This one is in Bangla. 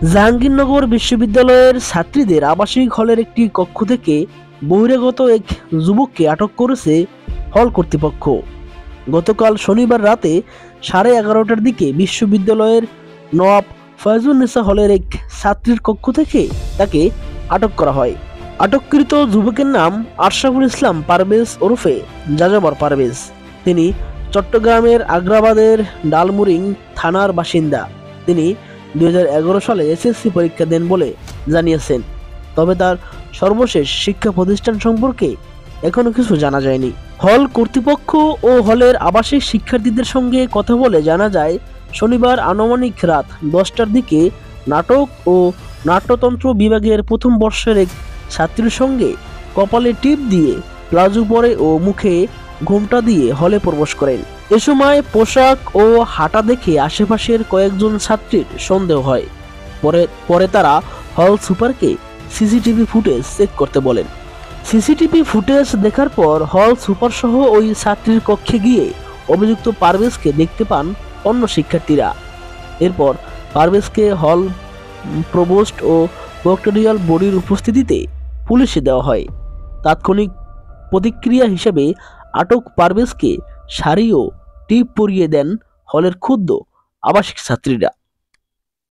জাহাঙ্গীরনগর বিশ্ববিদ্যালয়ের ছাত্রীদের আবাসিক হলের একটি কক্ষ থেকে বহিরাগত এক যুবককে আটক করেছে হল কর্তৃপক্ষ। গতকাল শনিবার রাতে 11:30টার দিকে বিশ্ববিদ্যালয়ের নওয়াব ফয়জুন্নেসা হলের এক ছাত্রীর কক্ষ থেকে তাকে আটক করা হয়। আটককৃত যুবকের নাম আশরাফুল ইসলাম পারভেজ ওরফে যাযাবর পারভেজ। তিনি চট্টগ্রামের আগ্রাবাদের ডালমুরিং থানার বাসিন্দা। তিনি 2011 সালে এসএসসি পরীক্ষা দেন বলে জানিয়েছেন। তবে তার সর্বশেষ শিক্ষা প্রতিষ্ঠান সম্পর্কে এখনো কিছু জানা যায়নি। হল কর্তৃপক্ষ ও হলের আবাসিক শিক্ষার্থীদের সঙ্গে কথা বলে জানা যায়, শনিবার আনুমানিক রাত 10টার দিকে নাটক ও নাট্যতন্ত্র বিভাগের প্রথম বর্ষের এক ছাত্রীর সঙ্গে কপালে টিপ দিয়ে প্লাজো পরে ও মুখে ঘোমটা দিয়ে হলে প্রবেশ করেন। এ সময় পোশাক ও হাঁটা দেখে আশেপাশের কয়েকজন ছাত্রীর সন্দেহ হয়। পরে তারা হল সুপারকে সিসিটিভি ফুটেজ চেক করতে বলেন। সিসিটিভি ফুটেজ দেখার পর হল সুপার সহ ওই ছাত্রীর কক্ষে গিয়ে অভিযুক্ত পারভেজকে দেখতে পান অন্য শিক্ষার্থীরা। এরপর পারভেজকে হল প্রভোস্ট ও প্রক্টরিয়াল বডির উপস্থিতিতে পুলিশে দেওয়া হয়। তাৎক্ষণিক প্রতিক্রিয়া হিসেবে আটক পারভেজকে শাড়ি ও টিপ পরিয়ে দেন হলের ক্ষুব্ধ আবাসিক ছাত্রীরা।